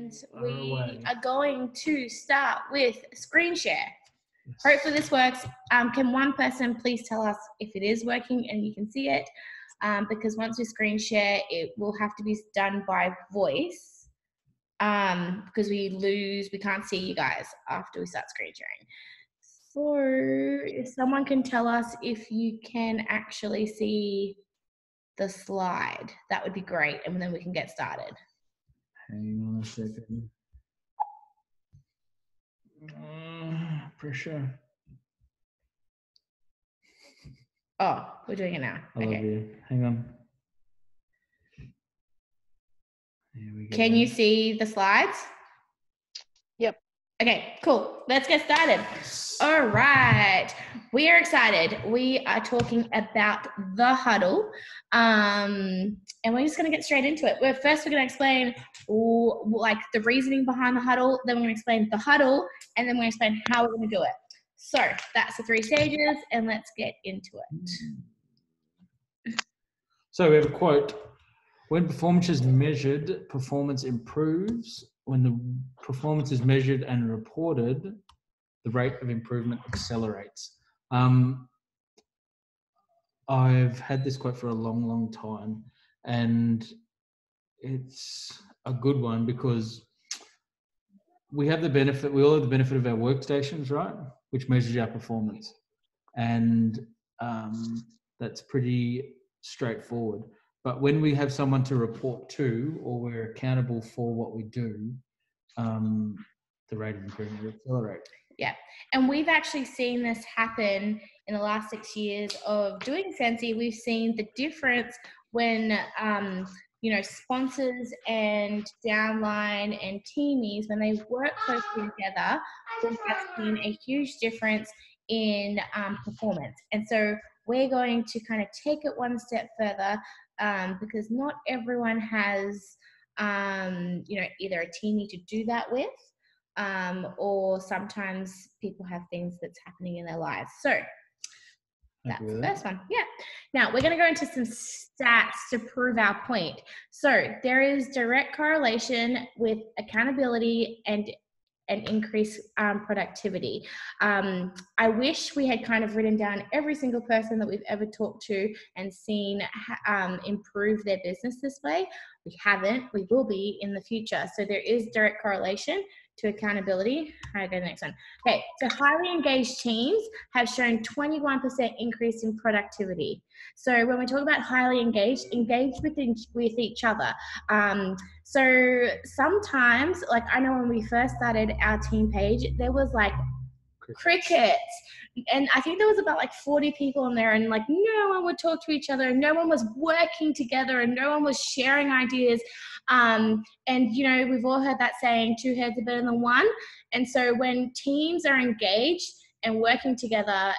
and we are going to start with screen share. Hopefully this works. Can one person please tell us if it is working and you can see it? Because once we screen share, it will have to be done by voice because we can't see you guys after we start screen sharing. So if someone can tell us if you can actually see the slide, that would be great, and then we can get started. Hang on a second. Pressure. Oh, we're doing it now. I love you. Hang on. Here we go. Can you see the slides? Yep. Okay, cool. Let's get started. All right. We are excited. We are talking about the huddle. And we're just going to get straight into it. First, we're going to explain like the reasoning behind the huddle. Then we're going to explain the huddle. And then we're going to explain how we're going to do it. So that's the 3 stages. And let's get into it. So we have a quote. When performance is measured, performance improves. When the performance is measured and reported, the rate of improvement accelerates. I've had this quote for a long, long time, and it's a good one because we all have the benefit of our workstations, right? Which measures our performance. And that's pretty straightforward. But when we have someone to report to, or we're accountable for what we do, the rate of improvement will accelerate. Yeah, and we've actually seen this happen in the last 6 years of doing Sensi. We've seen the difference when, sponsors and downline and teamies, when they work closely together, we have seen a huge difference in performance. And so we're going to kind of take it one step further because not everyone has, either a teamie to do that with, or sometimes people have things that's happening in their lives. So that's the first one. Yeah. Now we're going to go into some stats to prove our point. So there is direct correlation with accountability and increase productivity. I wish we had kind of written down every single person that we've ever talked to and seen improve their business this way. We haven't. We will be in the future. So there is direct correlation to accountability. All right, go to the next one. Okay, so highly engaged teams have shown 21% increase in productivity. So when we talk about highly engaged with each other. So sometimes, like I know when we first started our team page, there was like crickets. And I think there was about like 40 people in there, and like no one would talk to each other, and no one was working together, and no one was sharing ideas. And we've all heard that saying, 2 heads are better than 1. And so when teams are engaged and working together,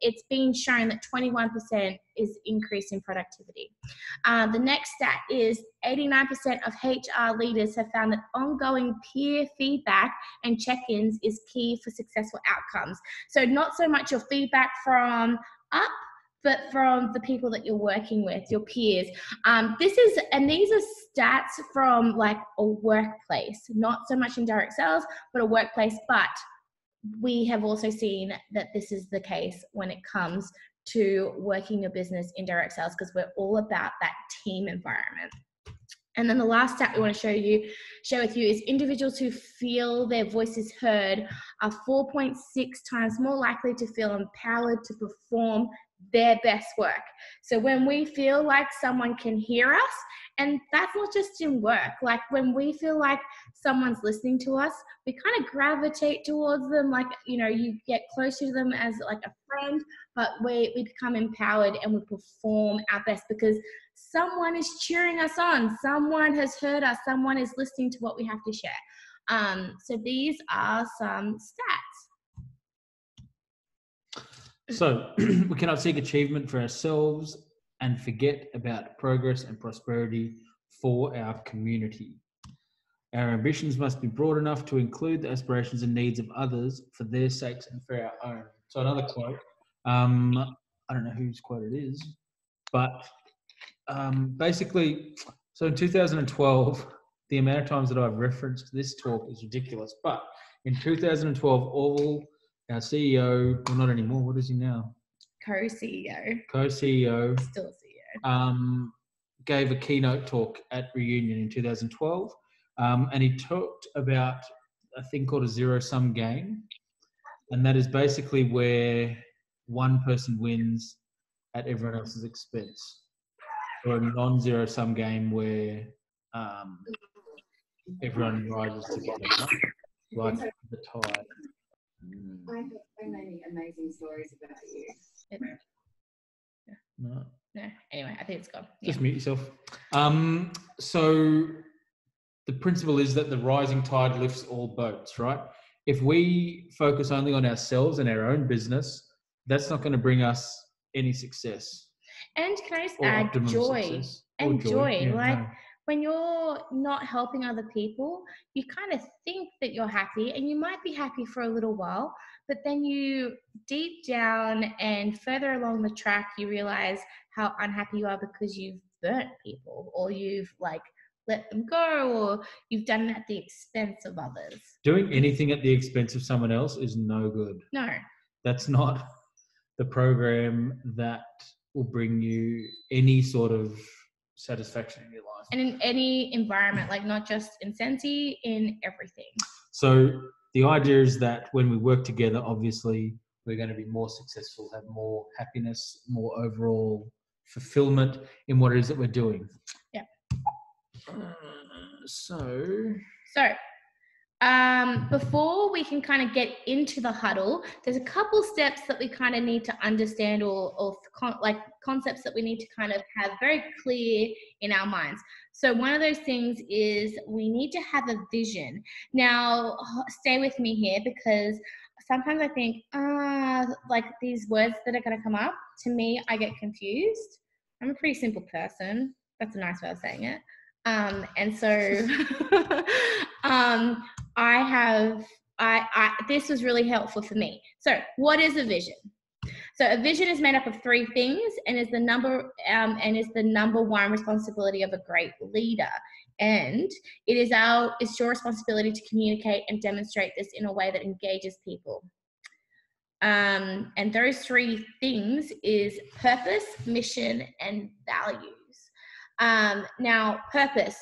it's been shown that 21% is increase in productivity. The next stat is 89% of HR leaders have found that ongoing peer feedback and check-ins is key for successful outcomes. So not so much your feedback from up, but from the people that you're working with, your peers. These are stats from like a workplace, not so much in direct sales, but a workplace. But we have also seen that this is the case when it comes to working your business in direct sales, because we're all about that team environment. And then the last stat we want to share with you is individuals who feel their voices heard are 4.6 times more likely to feel empowered to perform their best work. So when we feel like someone can hear us, and that's not just in work, like when we feel like someone's listening to us, we kind of gravitate towards them, like, you get closer to them as like a friend, but we become empowered and we perform our best because someone is cheering us on, someone has heard us, someone is listening to what we have to share. So these are some stats. So we cannot seek achievement for ourselves and forget about progress and prosperity for our community. Our ambitions must be broad enough to include the aspirations and needs of others for their sakes and for our own. So another quote, I don't know whose quote it is, but basically, so in 2012, the amount of times that I've referenced this talk is ridiculous. But in 2012, Orville, our CEO, well, not anymore, what is he now? Co-CEO. Co-CEO. Still CEO. Gave a keynote talk at Reunion in 2012. And he talked about a thing called a zero-sum game. And that is basically where one person wins at everyone else's expense. Or a non-zero-sum game where everyone rises together, like the tide. I have so many amazing stories about you. No. Anyway, I think it's gone. Just mute yourself. So the principle is that the rising tide lifts all boats, right? If we focus only on ourselves and our own business, that's not going to bring us any success. And can I just or add optimum joy success. and joy? Yeah, like no. when you're not helping other people, you kind of think that you're happy, and you might be happy for a little while, but then you deep down and further along the track, you realize how unhappy you are because you've burnt people, or you've like let them go, or you've done it at the expense of others. Doing anything at the expense of someone else is no good. No. That's not the program that will bring you any sort of satisfaction in your life. And in any environment, like not just in Sensi, in everything. So the idea is that when we work together, obviously we're going to be more successful, have more happiness, more overall fulfillment in what it is that we're doing. Yeah. So before we can kind of get into the huddle, there's a couple steps that we kind of need to understand, or concepts that we need to kind of have very clear in our minds. So one of those things is we need to have a vision. Now, stay with me here, because sometimes I think, like these words that are going to come up, to me, I get confused. I'm a pretty simple person. That's a nice way of saying it. And so this was really helpful for me. So what is a vision? So a vision is made up of three things, and is the number one responsibility of a great leader. And it's your responsibility to communicate and demonstrate this in a way that engages people. And those three things is purpose, mission, and values. Now, purpose.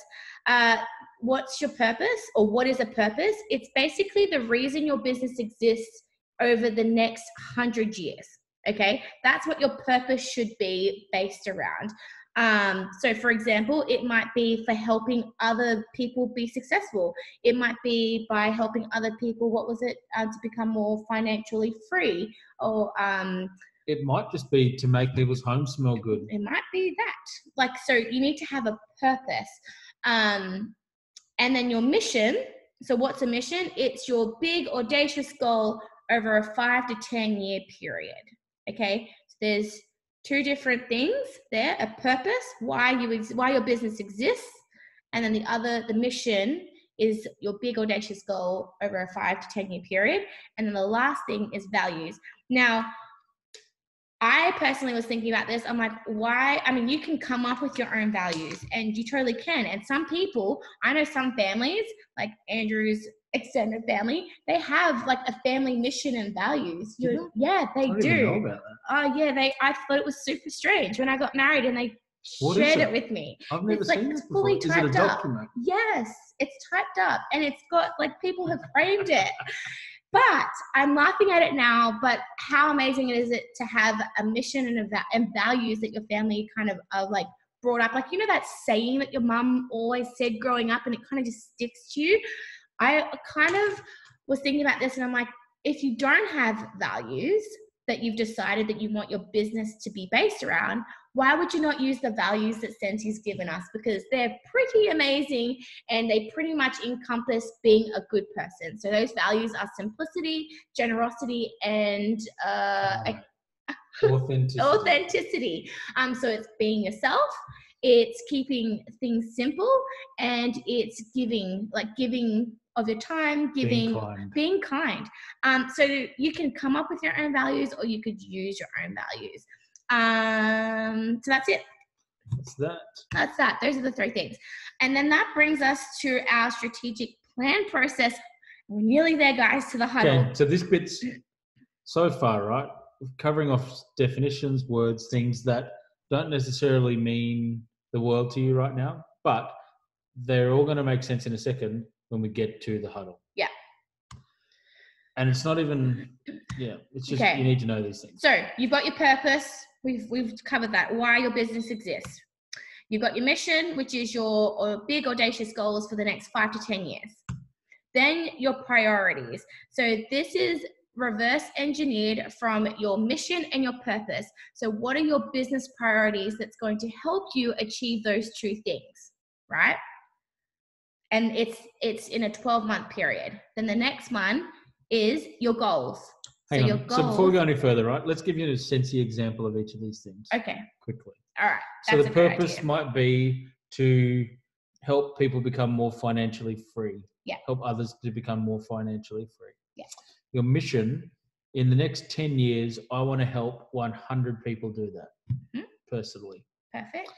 What's your purpose, or what is a purpose? It's basically the reason your business exists over the next 100 years. Okay, that's what your purpose should be based around. So for example, it might be for helping other people be successful. It might be by helping other people, to become more financially free, or it might just be to make people's homes smell good. It might be that. So you need to have a purpose. And then your mission. So what's a mission? It's your big audacious goal over a 5 to 10 year period. Okay, so there's two different things there: a purpose, why your business exists, and then the mission is your big audacious goal over a 5 to 10 year period, and then the last thing is values. Now, I personally was thinking about this. I'm like, why? I mean, you can come up with your own values, and you totally can. And some people, I know some families, like Andrew's extended family, they have like a family mission and values. Yeah, they do. I didn't even know about that. Oh yeah, I thought it was super strange when I got married, and they shared it with me. I've never seen this before. Fully Is it a typed up. document? Yes, it's typed up, and it's got like people have framed it. But I'm laughing at it now, but how amazing is it to have a mission and values that your family kind of are like brought up. Like, you know, that saying that your mum always said growing up, and it kind of just sticks to you. I kind of was thinking about this, and I'm like, if you don't have values that you've decided that you want your business to be based around, why would you not use the values that Sensi's given us? Because they're pretty amazing, and they pretty much encompass being a good person. So those values are simplicity, generosity, and authenticity. So it's being yourself, it's keeping things simple, and it's giving of your time, being kind. So you can come up with your own values, or you could use your own values. So that's it. That's that. That's that. Those are the 3 things. And then that brings us to our strategic plan process. We're nearly there, guys, to the huddle. Okay, so this bit's so far, right? We're covering off definitions, words, things that don't necessarily mean the world to you right now, but they're all going to make sense in a second when we get to the huddle. Yeah. And it's not even, it's just Okay. you need to know these things. So you've got your purpose. We've covered that, why your business exists. You've got your mission, which is your big audacious goals for the next 5 to 10 years. Then your priorities. So this is reverse engineered from your mission and your purpose. So what are your business priorities that's going to help you achieve those 2 things, right? And it's in a 12-month period. Then the next one is your goals. Hang on. Your goals. So before we go any further, right, let's give you a sensey example of each of these things. Okay. Quickly. All right. So the purpose might be to help people become more financially free. Yeah. Help others to become more financially free. Yeah. Your mission, in the next 10 years, I want to help 100 people do that personally. Perfect.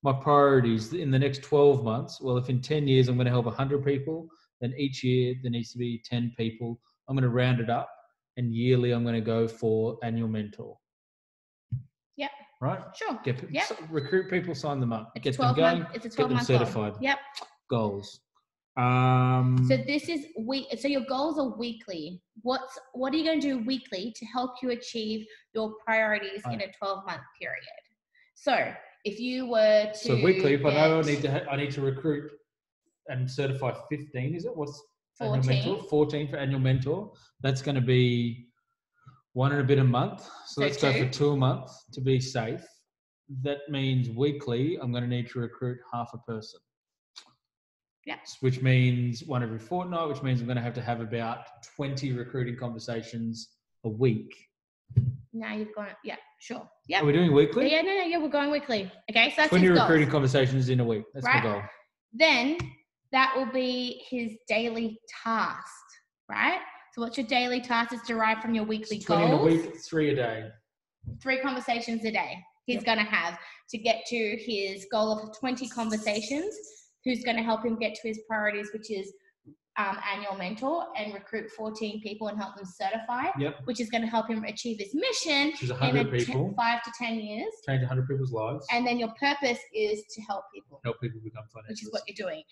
My priorities in the next 12 months, well, if in 10 years I'm going to help 100 people, then each year there needs to be 10 people. I'm going to round it up, and yearly I'm going to go for annual mentor. Yep. Right? Sure. Recruit people, sign them up, It's get them going, it's a 12-month get them certified. Goal. Yep. Goals. So this is so your goals are weekly. What are you going to do weekly to help you achieve your priorities in a 12-month period? So if you were to weekly, if I know I need to recruit and certify 15, is it? What's 14. Annual mentor? 14 for annual mentor. That's going to be 1 and a bit a month. So let's go for 2 a month to be safe. That means weekly, I'm going to need to recruit half a person. Yeah. Which means 1 every fortnight, which means I'm going to have about 20 recruiting conversations a week. Now you've gone, sure. Yeah. Are we doing weekly? Yeah, we're going weekly. Okay, so that's 20 his recruiting goals. conversations in a week. That's my goal. Then that will be his daily task, right? So what's your daily task? It's derived from your weekly 20 goals. 20 in a week, 3 a day. 3 conversations a day he's going to have to get to his goal of 20 conversations. Who's going to help him get to his priorities, which is annual mentor and recruit 14 people and help them certify, which is going to help him achieve his mission which is 100 people. 5 to 10 years. Change 100 people's lives. And then your purpose is to help people. Help people become financially. Which is what you're doing.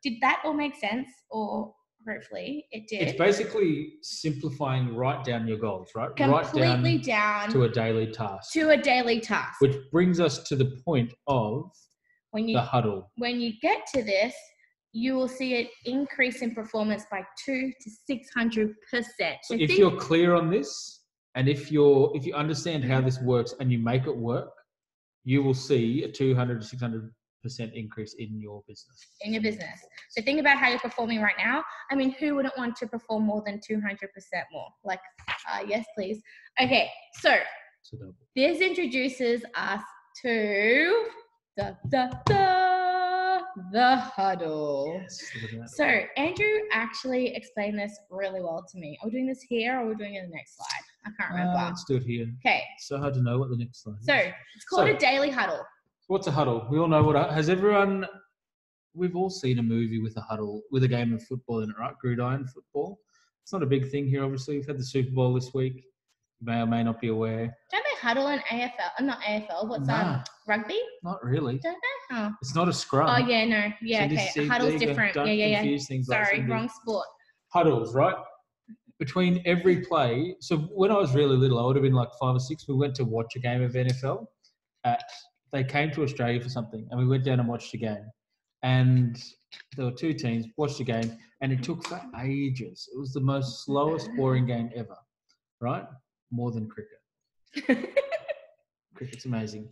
Did that all make sense? Or hopefully it did. It's basically simplifying right down your goals, right? Completely right down to a daily task. Which brings us to the point of the huddle. When you get to this, you will see an increase in performance by 200 to 600%. So if you're clear on this, and if you understand how this works and you make it work, you will see a 200 to 600% increase in your business. So think about how you're performing right now. I mean, who wouldn't want to perform more than 200% more? Like, yes, please. Okay, so this introduces us to the huddle. Yes, so Andrew actually explained this really well to me. Are we doing this here or are we doing it in the next slide? I can't remember. Let's do it here. Okay. It's so hard to know what the next slide is. So it's called a daily huddle. What's a huddle? We all know we've all seen a movie with a huddle, with a game of football in it, right? Gridiron football. It's not a big thing here, obviously. We've had the Super Bowl this week. You may or may not be aware. Don't they huddle in AFL? Not AFL. What's rugby? Not really. Don't they? Oh. It's not a scrum. Oh, yeah, no. Yeah, so okay. Huddle's different. Don't confuse things. Sorry, wrong sport. Huddles, right? Between every play. So when I was really little, I would have been like 5 or 6. We went to watch a game of NFL. They came to Australia for something, and we went down and watched a game. And there were 2 teams, watched a game, and it took for ages. It was the most slowest, boring game ever, right? More than cricket. Cricket's amazing.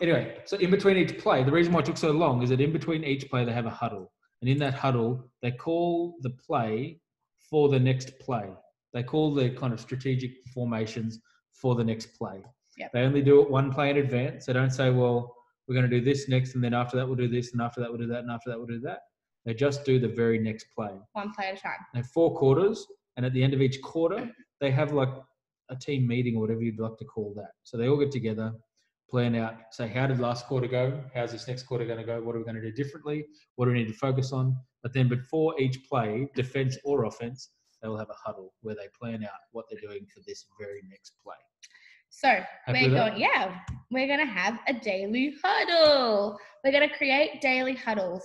Anyway, so in between each play, the reason why it took so long is that in between each play, they have a huddle. And in that huddle, they call the play for the next play. They call the kind of strategic formations for the next play. Yep. They only do it 1 play in advance. They don't say, well, we're going to do this next, and then after that we'll do this, and after that we'll do that, and after that we'll do that. They just do the very next play. 1 play at a time. They have 4 quarters, and at the end of each quarter, they have like a team meeting or whatever you'd like to call that. So they all get together, plan out, say, how did last quarter go? How's this next quarter going to go? What are we going to do differently? What do we need to focus on? But then before each play, defense or offense, they will have a huddle where they plan out what they're doing for this very next play. So Happy with that? we're going to have a daily huddle. We're going to create daily huddles,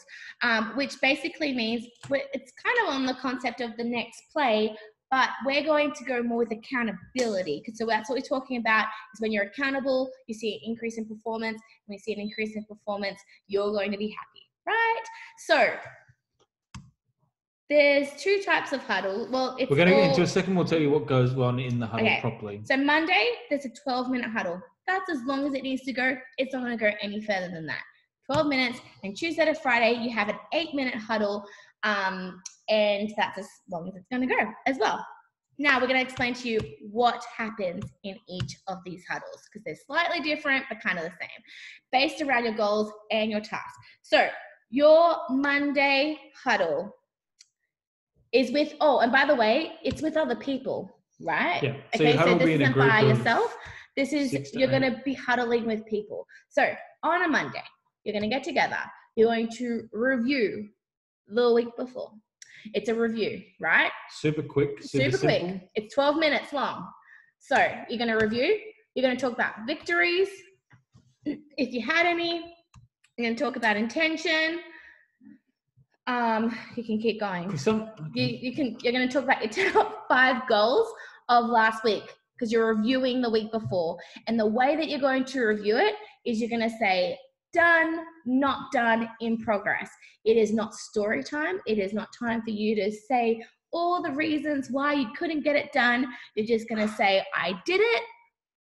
which basically means it's kind of on the concept of the next play, but we're going to go more with accountability. So that's what we're talking about, is when you're accountable, you see an increase in performance. When you see an increase in performance, you're going to be happy, right? So there's two types of huddle. Well, we're going to get into a second. We'll tell you what goes on in the huddle properly. So Monday, there's a 12-minute huddle. That's as long as it needs to go. It's not going to go any further than that. 12 minutes. And Tuesday to Friday, you have an 8-minute huddle. And that's as long as it's going to go as well. Now we're going to explain to you what happens in each of these huddles, because they're slightly different, but kind of the same, based around your goals and your tasks. So your Monday huddle is with, and by the way, it's with other people, right? Yeah. So okay, so this isn't by yourself. This is, you're going to be huddling with people. So on a Monday, you're going to get together. You're going to review the week before. It's a review, right? Super quick, super quick. simple. It's 12 minutes long. So you're going to review. You're going to talk about victories, if you had any. You're going to talk about intention. You can keep going. You're going to talk about your top 5 goals of last week, because you're reviewing the week before. And the way that you're going to review it is you're going to say, done, not done, in progress. It is not story time. It is not time for you to say all the reasons why you couldn't get it done. You're just going to say, I did it,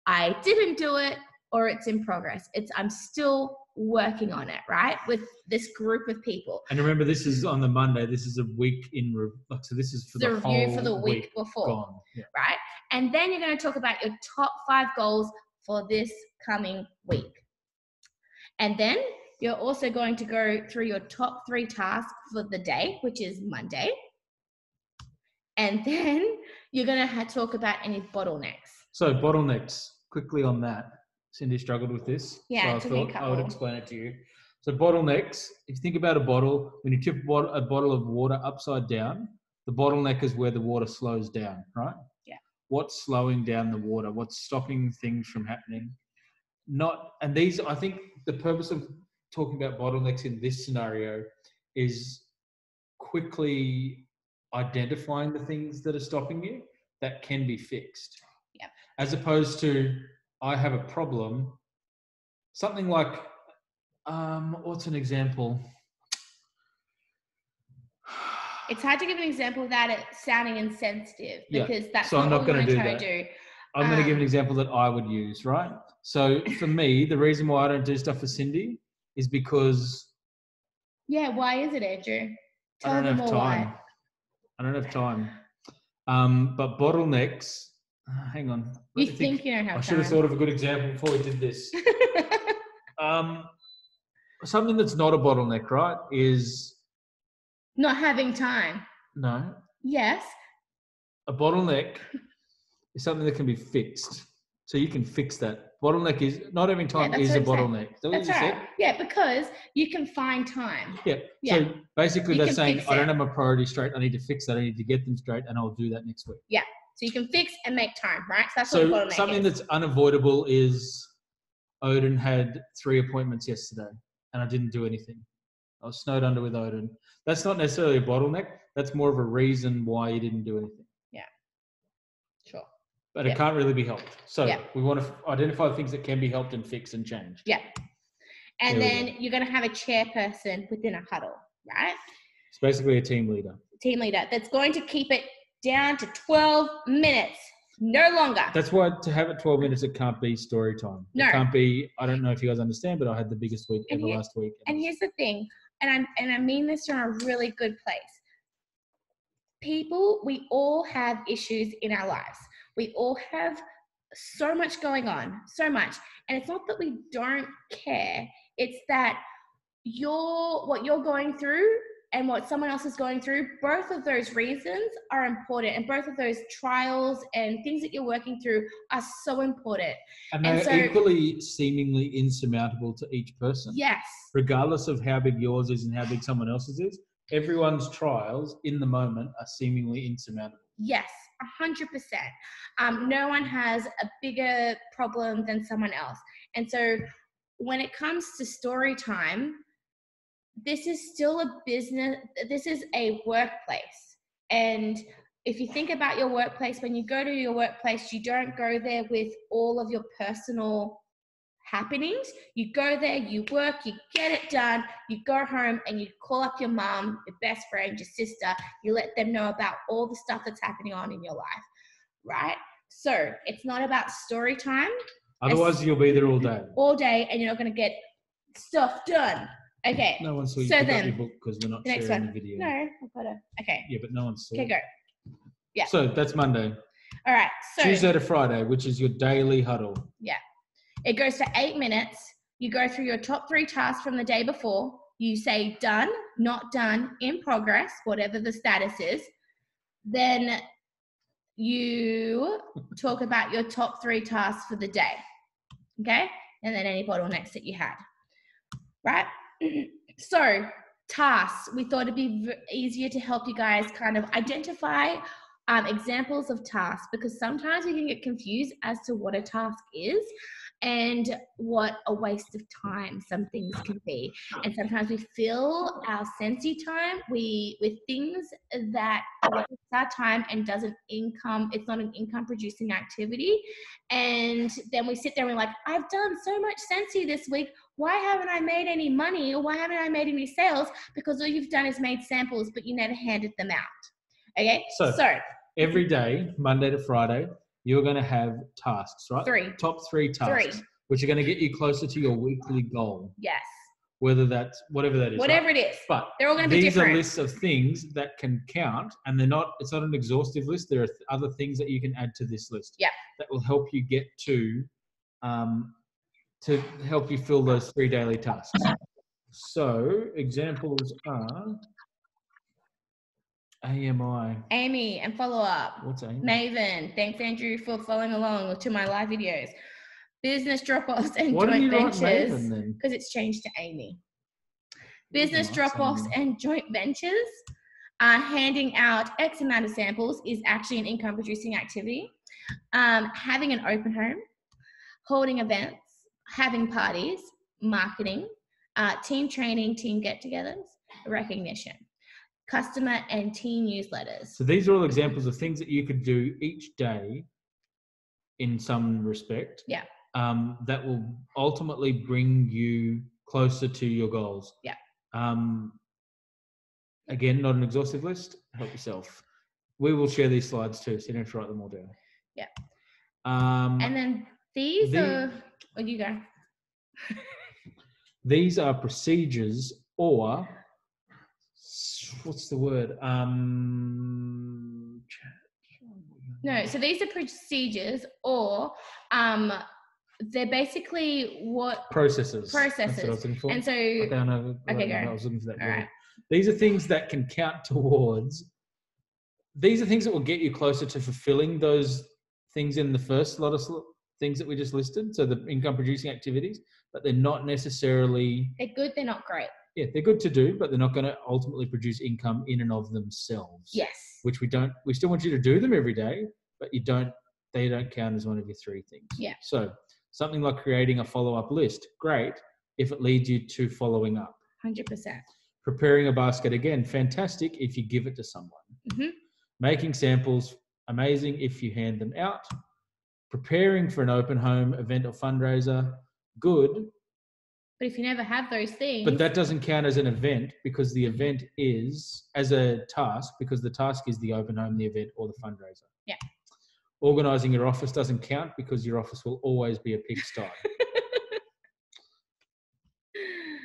I didn't do it, or it's in progress. I'm still working on it, right? With this group of people. And remember, this is on the Monday. This is a week in, so this is for the review whole for the week before, gone. Yeah. Right? And then you're going to talk about your top 5 goals for this coming week. And then you're also going to go through your top 3 tasks for the day, which is Monday. And then you're going to talk about any bottlenecks. So bottlenecks, quickly on that. Cindy struggled with this. Yeah, so I thought I would explain it to you. So bottlenecks, if you think about a bottle, when you tip a bottle of water upside down, the bottleneck is where the water slows down, right? Yeah. What's slowing down the water? What's stopping things from happening? I think the purpose of talking about bottlenecks in this scenario is quickly identifying the things that are stopping you that can be fixed. Yeah. As opposed to, I have a problem. Something like, what's an example? It's hard to give an example without it sounding insensitive, because that's so not I'm not what we're going to trying to do. I'm going to give an example that I would use, right? So for me, the reason why I don't do stuff for Cindy is because... Yeah, why is it, Andrew? I don't have time. I don't have time. But bottlenecks... hang on. You think you don't have time. I should have thought of a good example before we did this. Something that's not a bottleneck, right, is... Not having time. No. Yes. A bottleneck is something that can be fixed. So you can fix that. Bottleneck is... Not having time is a bottleneck. Is that what you said? Yeah, because you can find time. Yeah. So basically that's saying, I don't have my priorities straight. I need to fix that. I need to get them straight, and I'll do that next week. Yeah. So you can fix and make time, right? So that's what a bottleneck is. Something that's unavoidable is Odin had 3 appointments yesterday and I didn't do anything. I was snowed under with Odin. That's not necessarily a bottleneck. That's more of a reason why you didn't do anything. Yeah. Sure. But it can't really be helped. So we want to identify the things that can be helped and fixed and changed. Yeah. And then you're going to have a chairperson within a huddle, right? It's basically a team leader. Team leader that's going to keep it down to 12 minutes, no longer. That's why to have it 12 minutes, it can't be story time. No. It can't be, I don't know if you guys understand, but I had the biggest week ever last week. And here's the thing, and I mean this from a really good place. People, we all have issues in our lives. We all have so much going on, so much. And it's not that we don't care. It's that what you're going through and what someone else is going through, both of those reasons are important, and both of those trials and things that you're working through are so important. And they're equally seemingly insurmountable to each person. Yes. Regardless of how big yours is and how big someone else's is, everyone's trials in the moment are seemingly insurmountable. Yes, 100%. No one has a bigger problem than someone else. And so when it comes to story time, this is still a business, this is a workplace. And if you think about your workplace, when you go to your workplace, you don't go there with all of your personal happenings. You go there, you work, you get it done, you go home and you call up your mom, your best friend, your sister, you let them know about all the stuff that's happening on in your life, right? So it's not about story time. Otherwise, you'll be there all day. All day, and you're not going to get stuff done. Okay. No one saw you so pick then, up your book because we're not next sharing one. the video. No, I've got to. Okay. Yeah, but no one saw. Okay, go. Yeah. So that's Monday. All right. So Tuesday to Friday, which is your daily huddle. Yeah. It goes for 8 minutes. You go through your top 3 tasks from the day before. You say done, not done, in progress, whatever the status is. Then you talk about your top 3 tasks for the day. Okay? And then any bottlenecks that you had. Right? So, tasks. We thought it'd be easier to help you guys kind of identify examples of tasks, because sometimes we can get confused as to what a task is and what a waste of time some things can be. And sometimes we fill our sensey time with things that waste our time and doesn't income, it's not an income producing activity. And then we sit there and we're like, I've done so much sensey this week. Why haven't I made any money, or why haven't I made any sales? Because all you've done is made samples, but you never handed them out. Okay? So every day, Monday to Friday, you're going to have tasks, right? 3. Top 3 tasks, which are going to get you closer to your weekly goal. Yes. Whether that's whatever that is. Whatever right? it is. But they're all going to be different. These are lists of things that can count, and it's not an exhaustive list. There are other things that you can add to this list. Yeah. That will help you get to help you fill those 3 daily tasks. So examples are AMI. Amy and follow up. What's Amy? Maven. Thanks, Andrew, for following along to my live videos. Business drop-offs and What joint do you write ventures. Maven then? Because it's changed to Amy. Business drop-offs and joint ventures. Handing out X amount of samples is actually an income-producing activity. Having an open home, holding events, having parties, marketing, team training, team get-togethers, recognition. Customer and team newsletters. So these are all examples of things that you could do each day in some respect. Yeah. That will ultimately bring you closer to your goals. Yeah. Again, not an exhaustive list. Help yourself. We will share these slides too, so you don't have to write them all down. Yeah. And then these are... Oh, you go. These are procedures, or... what's the word? No, so these are procedures, or they're basically what processes. That's what I was looking for. And so okay, go. I was looking for that. All right. These are things that can count towards. These are things that will get you closer to fulfilling those things in the first lot of things that we just listed. So the income producing activities, but they're not necessarily. They're good. They're not great. Yeah, they're good to do, but they're not going to ultimately produce income in and of themselves. Yes. Which we still want you to do them every day, but they don't count as one of your 3 things. Yeah. So something like creating a follow-up list, great if it leads you to following up. 100%. Preparing a basket, again, fantastic if you give it to someone. Mm-hmm. Making samples, amazing if you hand them out. Preparing for an open home event or fundraiser, good. But if you never have those things... But that doesn't count as an event, because the event is, as a task, because the task is the open home, the event, or the fundraiser. Yeah. Organising your office doesn't count, because your office will always be a pigsty.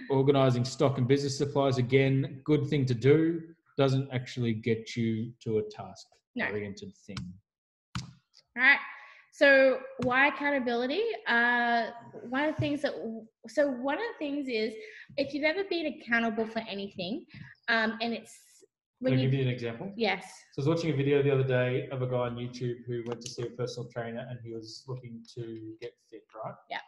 Organising stock and business supplies, again, good thing to do, doesn't actually get you to a task-oriented thing. All right. So why accountability? One of the things is, if you've ever been accountable for anything, And it's Can when I give you, you an example? yes. So I was watching a video the other day of a guy on YouTube who went to see a personal trainer and he was looking to get fit, right? Yeah.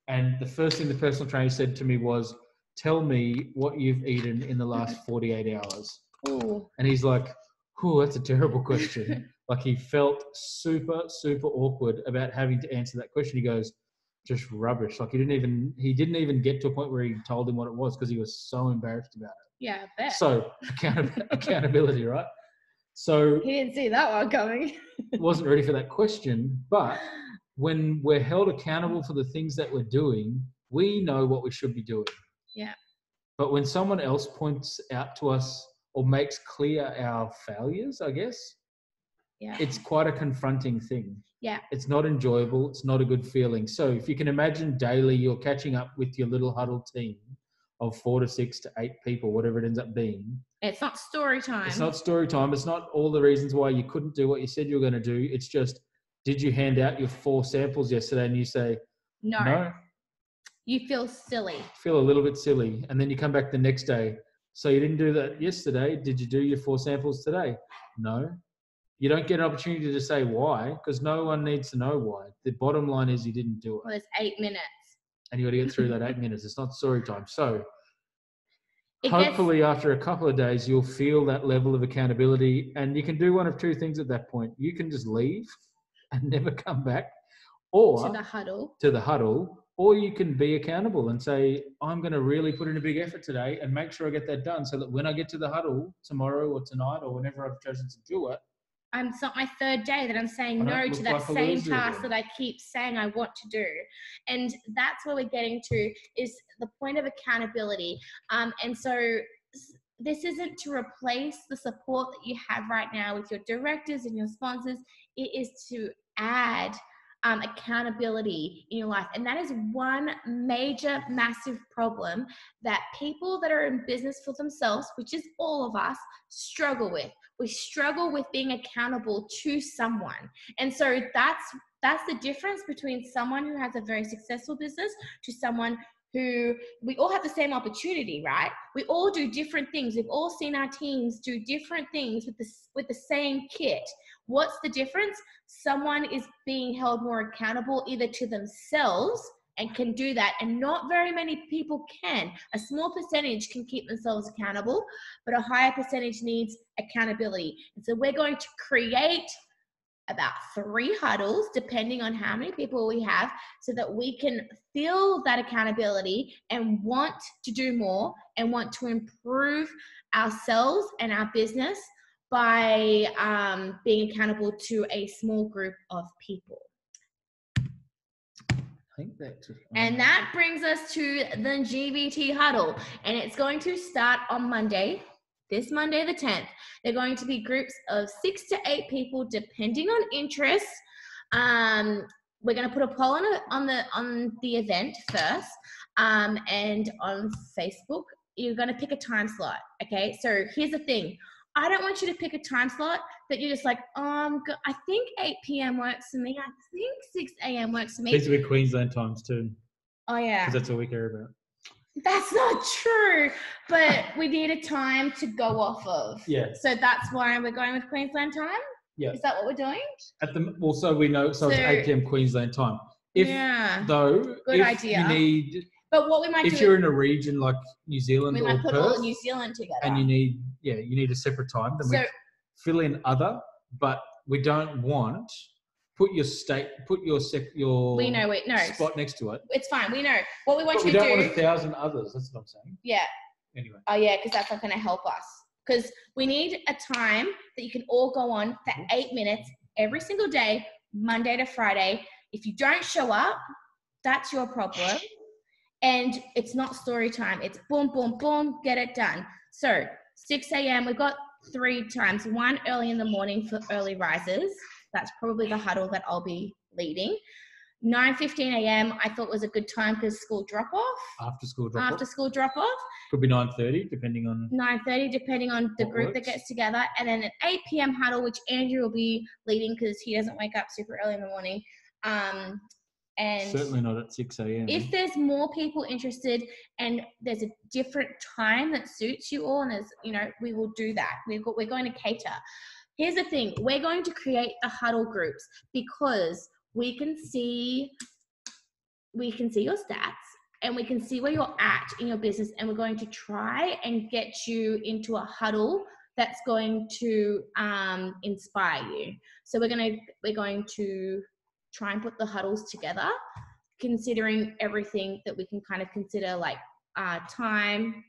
And the first thing the personal trainer said to me was, tell me what you've eaten in the last 48 hours. Ooh. And he's like, oh, that's a terrible question. Like he felt super, super awkward about having to answer that question. He goes, just rubbish. Like he didn't even get to a point where he told him what it was because he was so embarrassed about it. Yeah, I bet. So accountability, right? So He didn't see that one coming. wasn't ready for that question. But when we're held accountable for the things that we're doing, we know what we should be doing. Yeah. But when someone else points out to us or makes clear our failures, I guess, Yeah. it's quite a confronting thing. Yeah. It's not enjoyable. It's not a good feeling. So if you can imagine daily you're catching up with your little huddle team of 4 to 6 to 8 people, whatever it ends up being. It's not story time. It's not story time. It's not all the reasons why you couldn't do what you said you were going to do. It's just, did you hand out your 4 samples yesterday and you say, no. You feel silly. Feel a little bit silly. And then you come back the next day. So you didn't do that yesterday. Did you do your 4 samples today? No. You don't get an opportunity to say why because no one needs to know why. The bottom line is you didn't do it. Well, there's 8 minutes. And you got to get through that 8 minutes. It's not story time. So hopefully after a couple of days, you'll feel that level of accountability and you can do one of 2 things at that point. You can just leave and never come back or to the huddle, or you can be accountable and say, I'm going to really put in a big effort today and make sure I get that done so that when I get to the huddle tomorrow or tonight or whenever I've chosen to do it, it's not my 3rd day that I'm saying no to that same task that I keep saying I want to do. And that's where we're getting to is the point of accountability. And so this isn't to replace the support that you have right now with your directors and your sponsors. It is to add accountability in your life. And that is one major, massive problem that people that are in business for themselves, which is all of us, struggle with. We struggle with being accountable to someone. And so that's the difference between someone who has a very successful business to someone who, we all have the same opportunity, right? We all do different things. We've all seen our teams do different things with the same kit. What's the difference? Someone is being held more accountable either to themselves and can do that, and not very many people can. A small percentage can keep themselves accountable, but a higher percentage needs accountability. And so we're going to create about 3 huddles, depending on how many people we have, so that we can feel that accountability and want to do more and want to improve ourselves and our business by being accountable to a small group of people. And that brings us to the GBT Huddle, and it's going to start on Monday, this Monday the 10th. They're going to be groups of 6 to 8 people, depending on interest. We're going to put a poll on the event first, and on Facebook, you're going to pick a time slot. Okay, so here's the thing. I don't want you to pick a time slot that you're just like, I think 8 p.m. works for me. I think 6 a.m. works for me. These will be Queensland times too. Oh, yeah. Because that's all we care about. That's not true, but we need a time to go off of. Yeah. So that's why we're going with Queensland time? Yeah. Is that what we're doing? So we know, so it's 8 p.m. Queensland time. Good idea. You need... But what we might do if you're in a region like New Zealand or Perth, we might put all of New Zealand together, and you need a separate time, then we fill in other. But we don't want put your spot next to it. It's fine. We know what we want you we to do. We don't want 1,000 others. That's what I'm saying. Yeah. Anyway. Oh yeah, because that's not going to help us. Because we need a time that you can all go on for 8 minutes every single day, Monday to Friday. If you don't show up, that's your problem. And it's not story time. It's boom, boom, boom, get it done. So 6 a.m., we've got 3 times. One early in the morning for early risers. That's probably the huddle that I'll be leading. 9:15 a.m. I thought was a good time because school drop-off. After school drop-off. Could be 9:30, depending on... 9:30, depending on the group that gets together. And then an 8 p.m. huddle, which Andrew will be leading because he doesn't wake up super early in the morning. And Certainly not at 6 a.m. if there's more people interested and there's a different time that suits you all, and there's, you know, we will do that. We're going to cater. Here's the thing. We're going to create the huddle groups because we can see your stats and we can see where you're at in your business, and we're going to try and get you into a huddle that's going to inspire you. So we're going to try and put the huddles together, considering everything that we can kind of consider, like time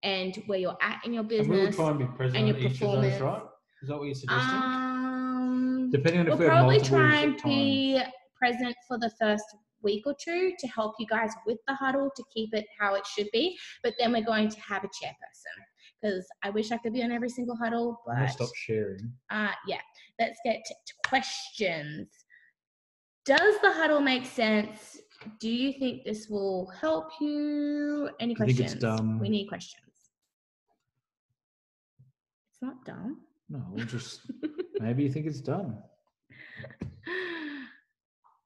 and where you're at in your business. And we will try and be present and on your each of those, performance. right? Is that what you're suggesting? Depending on if We'll we have probably multiples try and at be times. present for the first week or two to help you guys with the huddle to keep it how it should be. But then we're going to have a chairperson, because I wish I could be on every single huddle, I'm gonna but stop sharing. yeah. Let's get to questions. Does the huddle make sense? Do you think this will help you? Any Do you think questions? it's dumb? We need questions. It's not dumb. No, we'll just maybe you think it's dumb.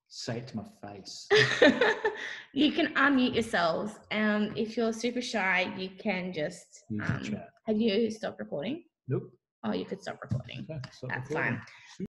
Say it to my face. You can unmute yourselves. If you're super shy, you can just Use the chat. have you stopped recording? Nope. Oh, you could stop recording. Okay, stop That's recording. fine.